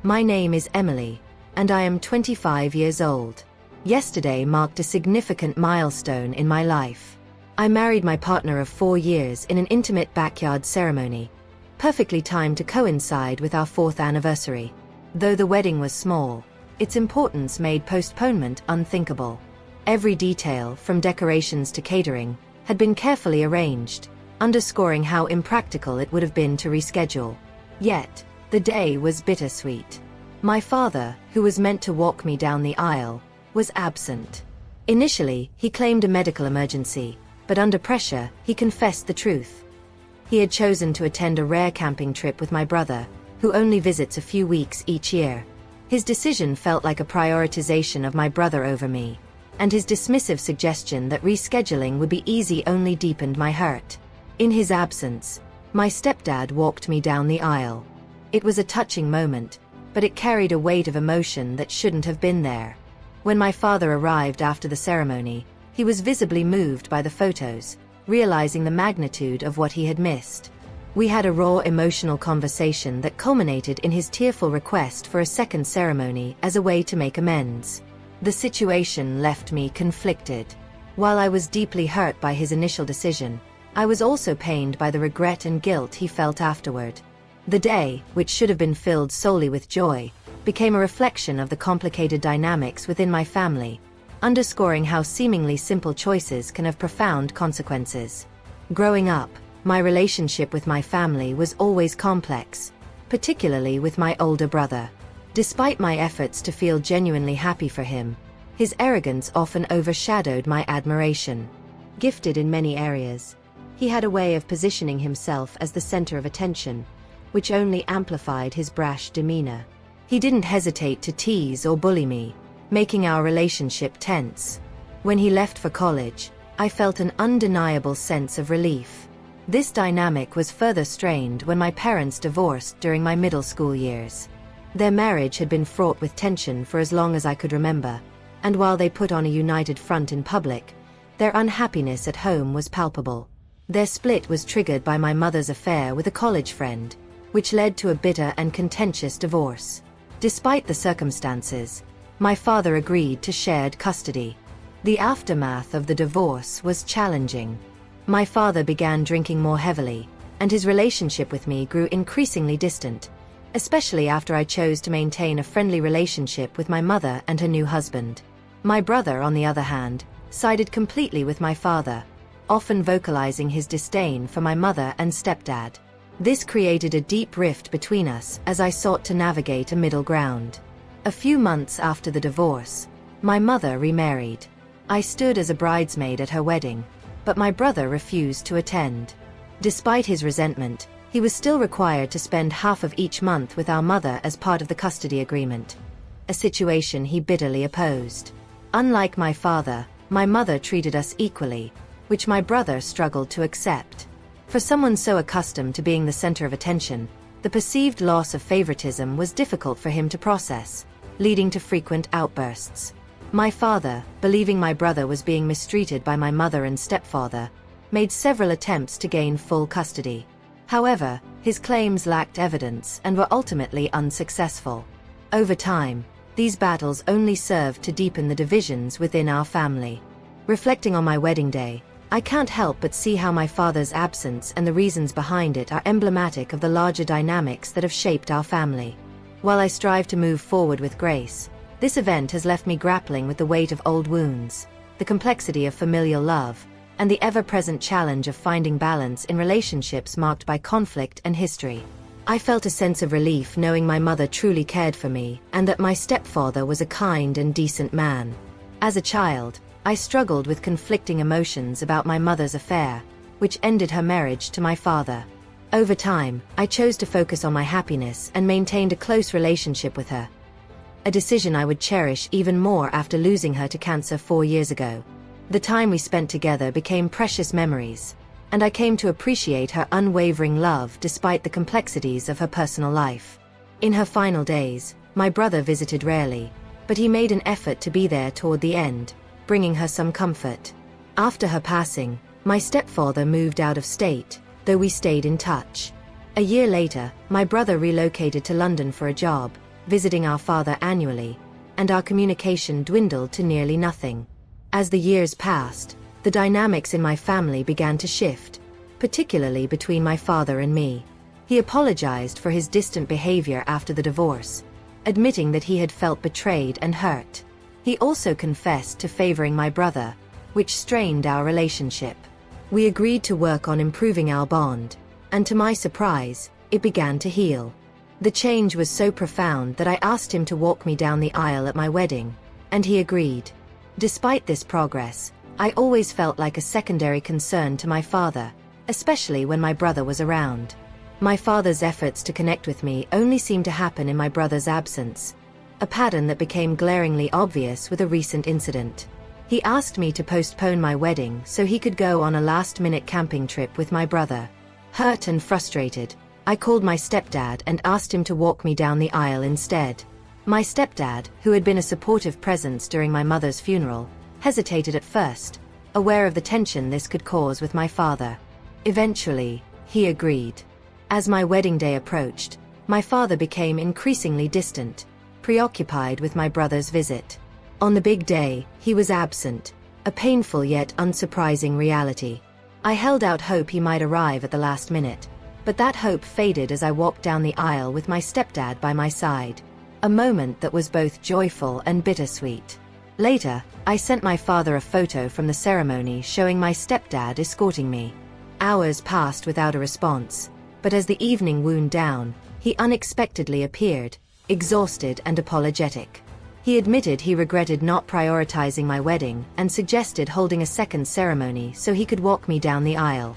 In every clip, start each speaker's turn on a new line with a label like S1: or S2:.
S1: My name is Emily, and I am 25 years old. Yesterday marked a significant milestone in my life. I married my partner of 4 years in an intimate backyard ceremony, perfectly timed to coincide with our 4th anniversary. Though the wedding was small, its importance made postponement unthinkable. Every detail, from decorations to catering, had been carefully arranged, underscoring how impractical it would have been to reschedule. Yet, the day was bittersweet. My father, who was meant to walk me down the aisle, was absent. Initially, he claimed a medical emergency, but under pressure, he confessed the truth. He had chosen to attend a rare camping trip with my brother, who only visits a few weeks each year. His decision felt like a prioritization of my brother over me, and his dismissive suggestion that rescheduling would be easy only deepened my hurt. In his absence, my stepdad walked me down the aisle. It was a touching moment, but it carried a weight of emotion that shouldn't have been there. When my father arrived after the ceremony, he was visibly moved by the photos, realizing the magnitude of what he had missed. We had a raw emotional conversation that culminated in his tearful request for a second ceremony as a way to make amends. The situation left me conflicted. While I was deeply hurt by his initial decision, I was also pained by the regret and guilt he felt afterward. The day, which should have been filled solely with joy, became a reflection of the complicated dynamics within my family, underscoring how seemingly simple choices can have profound consequences. Growing up, my relationship with my family was always complex, particularly with my older brother. Despite my efforts to feel genuinely happy for him, his arrogance often overshadowed my admiration. Gifted in many areas, he had a way of positioning himself as the center of attention, which only amplified his brash demeanor. He didn't hesitate to tease or bully me, making our relationship tense. When he left for college, I felt an undeniable sense of relief. This dynamic was further strained when my parents divorced during my middle school years. Their marriage had been fraught with tension for as long as I could remember, and while they put on a united front in public, their unhappiness at home was palpable. Their split was triggered by my mother's affair with a college friend, which led to a bitter and contentious divorce. Despite the circumstances, my father agreed to shared custody. The aftermath of the divorce was challenging. My father began drinking more heavily, and his relationship with me grew increasingly distant, especially after I chose to maintain a friendly relationship with my mother and her new husband. My brother, on the other hand, sided completely with my father, often vocalizing his disdain for my mother and stepdad. This created a deep rift between us as I sought to navigate a middle ground. A few months after the divorce, my mother remarried. I stood as a bridesmaid at her wedding, but my brother refused to attend. Despite his resentment, he was still required to spend half of each month with our mother as part of the custody agreement, a situation he bitterly opposed. Unlike my father, my mother treated us equally, which my brother struggled to accept. For someone so accustomed to being the center of attention, the perceived loss of favoritism was difficult for him to process, leading to frequent outbursts. My father, believing my brother was being mistreated by my mother and stepfather, made several attempts to gain full custody. However, his claims lacked evidence and were ultimately unsuccessful. Over time, these battles only served to deepen the divisions within our family. Reflecting on my wedding day, I can't help but see how my father's absence and the reasons behind it are emblematic of the larger dynamics that have shaped our family. While I strive to move forward with grace, this event has left me grappling with the weight of old wounds, the complexity of familial love, and the ever-present challenge of finding balance in relationships marked by conflict and history. I felt a sense of relief knowing my mother truly cared for me and that my stepfather was a kind and decent man. As a child, I struggled with conflicting emotions about my mother's affair, which ended her marriage to my father. Over time, I chose to focus on my happiness and maintained a close relationship with her, a decision I would cherish even more after losing her to cancer 4 years ago. The time we spent together became precious memories, and I came to appreciate her unwavering love despite the complexities of her personal life. In her final days, my brother visited rarely, but he made an effort to be there toward the end, bringing her some comfort. After her passing, my stepfather moved out of state, though we stayed in touch. A year later, my brother relocated to London for a job, visiting our father annually, and our communication dwindled to nearly nothing. As the years passed, the dynamics in my family began to shift, particularly between my father and me. He apologized for his distant behavior after the divorce, admitting that he had felt betrayed and hurt. He also confessed to favoring my brother, which strained our relationship. We agreed to work on improving our bond, and to my surprise, it began to heal. The change was so profound that I asked him to walk me down the aisle at my wedding, and he agreed. Despite this progress, I always felt like a secondary concern to my father, especially when my brother was around. My father's efforts to connect with me only seemed to happen in my brother's absence, a pattern that became glaringly obvious with a recent incident. He asked me to postpone my wedding so he could go on a last-minute camping trip with my brother. Hurt and frustrated, I called my stepdad and asked him to walk me down the aisle instead. My stepdad, who had been a supportive presence during my mother's funeral, hesitated at first, aware of the tension this could cause with my father. Eventually, he agreed. As my wedding day approached, my father became increasingly distant, preoccupied with my brother's visit. On the big day, he was absent, a painful yet unsurprising reality. I held out hope he might arrive at the last minute, but that hope faded as I walked down the aisle with my stepdad by my side, a moment that was both joyful and bittersweet. Later, I sent my father a photo from the ceremony showing my stepdad escorting me. Hours passed without a response, but as the evening wound down, he unexpectedly appeared, exhausted and apologetic. He admitted he regretted not prioritizing my wedding and suggested holding a second ceremony so he could walk me down the aisle.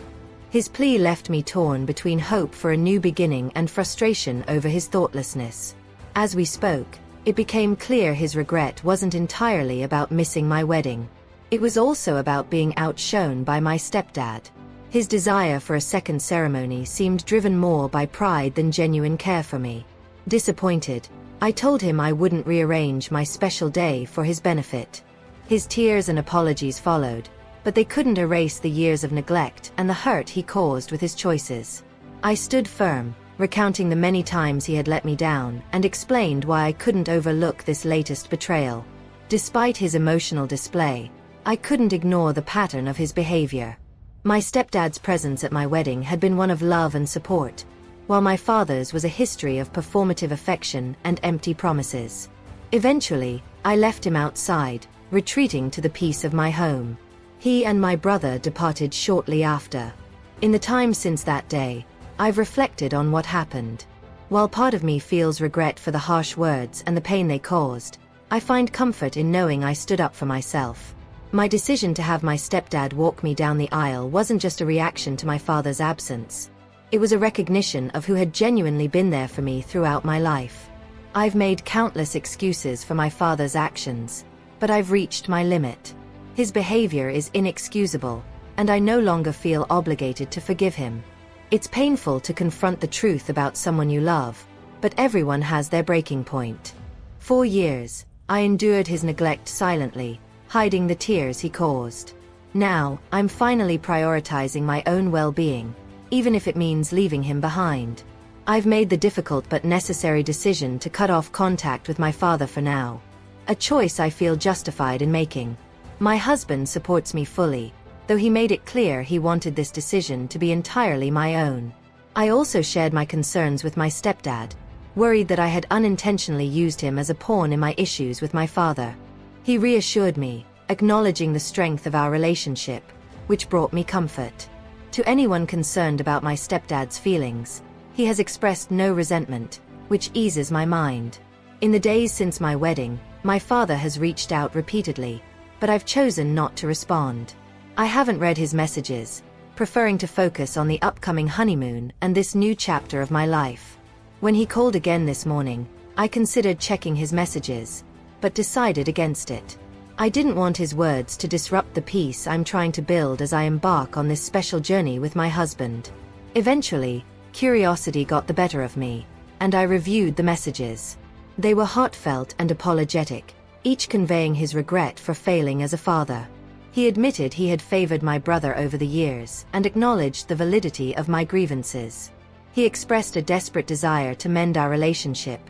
S1: His plea left me torn between hope for a new beginning and frustration over his thoughtlessness. As we spoke, it became clear his regret wasn't entirely about missing my wedding. It was also about being outshone by my stepdad. His desire for a second ceremony seemed driven more by pride than genuine care for me. Disappointed, I told him I wouldn't rearrange my special day for his benefit. His tears and apologies followed, but they couldn't erase the years of neglect and the hurt he caused with his choices. I stood firm, recounting the many times he had let me down, and explained why I couldn't overlook this latest betrayal. Despite his emotional display, I couldn't ignore the pattern of his behavior. My stepdad's presence at my wedding had been one of love and support, while my father's was a history of performative affection and empty promises. Eventually, I left him outside, retreating to the peace of my home. He and my brother departed shortly after. In the time since that day, I've reflected on what happened. While part of me feels regret for the harsh words and the pain they caused, I find comfort in knowing I stood up for myself. My decision to have my stepdad walk me down the aisle wasn't just a reaction to my father's absence. It was a recognition of who had genuinely been there for me throughout my life. I've made countless excuses for my father's actions, but I've reached my limit. His behavior is inexcusable, and I no longer feel obligated to forgive him. It's painful to confront the truth about someone you love, but everyone has their breaking point. For years, I endured his neglect silently, hiding the tears he caused. Now, I'm finally prioritizing my own well-being, even if it means leaving him behind. I've made the difficult but necessary decision to cut off contact with my father for now. A choice I feel justified in making. My husband supports me fully, though he made it clear he wanted this decision to be entirely my own. I also shared my concerns with my stepdad, worried that I had unintentionally used him as a pawn in my issues with my father. He reassured me, acknowledging the strength of our relationship, which brought me comfort. To anyone concerned about my stepdad's feelings, he has expressed no resentment, which eases my mind. In the days since my wedding, my father has reached out repeatedly, but I've chosen not to respond. I haven't read his messages, preferring to focus on the upcoming honeymoon and this new chapter of my life. When he called again this morning, I considered checking his messages, but decided against it. I didn't want his words to disrupt the peace I'm trying to build as I embark on this special journey with my husband. Eventually, curiosity got the better of me, and I reviewed the messages. They were heartfelt and apologetic, each conveying his regret for failing as a father. He admitted he had favored my brother over the years and acknowledged the validity of my grievances. He expressed a desperate desire to mend our relationship,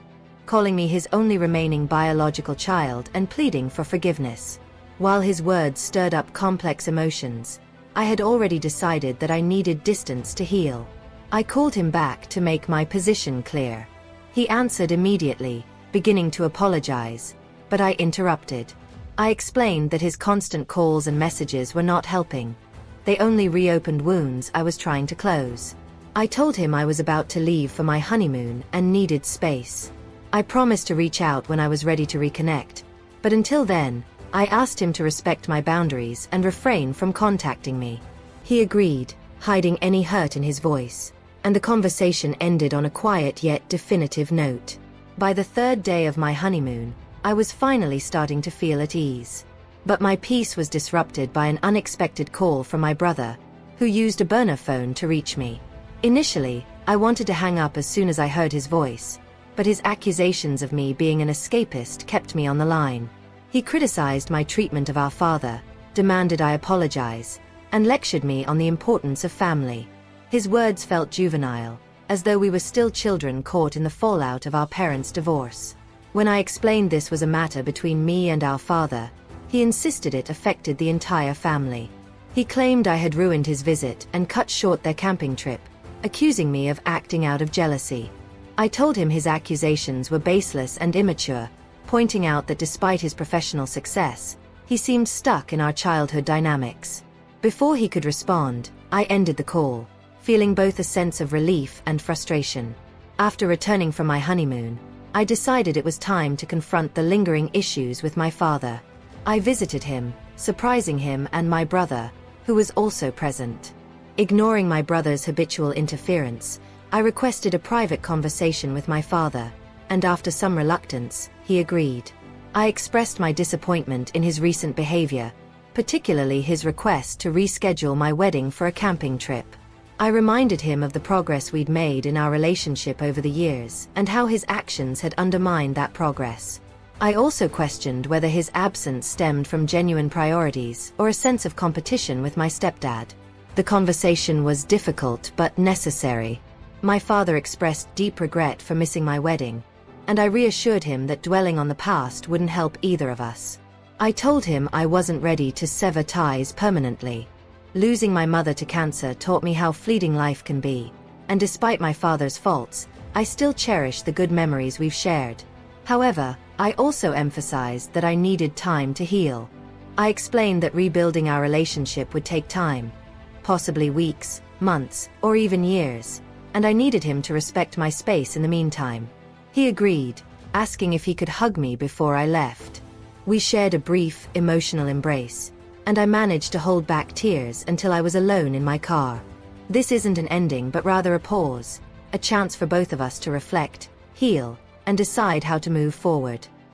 S1: calling me his only remaining biological child and pleading for forgiveness. While his words stirred up complex emotions, I had already decided that I needed distance to heal. I called him back to make my position clear. He answered immediately, beginning to apologize, but I interrupted. I explained that his constant calls and messages were not helping. They only reopened wounds I was trying to close. I told him I was about to leave for my honeymoon and needed space. I promised to reach out when I was ready to reconnect, but until then, I asked him to respect my boundaries and refrain from contacting me. He agreed, hiding any hurt in his voice, and the conversation ended on a quiet yet definitive note. By the third day of my honeymoon, I was finally starting to feel at ease. But my peace was disrupted by an unexpected call from my brother, who used a burner phone to reach me. Initially, I wanted to hang up as soon as I heard his voice, but his accusations of me being an escapist kept me on the line. He criticized my treatment of our father, demanded I apologize, and lectured me on the importance of family. His words felt juvenile, as though we were still children caught in the fallout of our parents' divorce. When I explained this was a matter between me and our father, he insisted it affected the entire family. He claimed I had ruined his visit and cut short their camping trip, accusing me of acting out of jealousy. I told him his accusations were baseless and immature, pointing out that despite his professional success, he seemed stuck in our childhood dynamics. Before he could respond, I ended the call, feeling both a sense of relief and frustration. After returning from my honeymoon, I decided it was time to confront the lingering issues with my father. I visited him, surprising him and my brother, who was also present. Ignoring my brother's habitual interference, I requested a private conversation with my father, and after some reluctance, he agreed. I expressed my disappointment in his recent behavior, particularly his request to reschedule my wedding for a camping trip. I reminded him of the progress we'd made in our relationship over the years and how his actions had undermined that progress. I also questioned whether his absence stemmed from genuine priorities or a sense of competition with my stepdad. The conversation was difficult but necessary. My father expressed deep regret for missing my wedding, and I reassured him that dwelling on the past wouldn't help either of us. I told him I wasn't ready to sever ties permanently. Losing my mother to cancer taught me how fleeting life can be, and despite my father's faults, I still cherish the good memories we've shared. However, I also emphasized that I needed time to heal. I explained that rebuilding our relationship would take time, possibly weeks, months, or even years, and I needed him to respect my space in the meantime. He agreed, asking if he could hug me before I left. We shared a brief, emotional embrace, and I managed to hold back tears until I was alone in my car. This isn't an ending but rather a pause, a chance for both of us to reflect, heal, and decide how to move forward.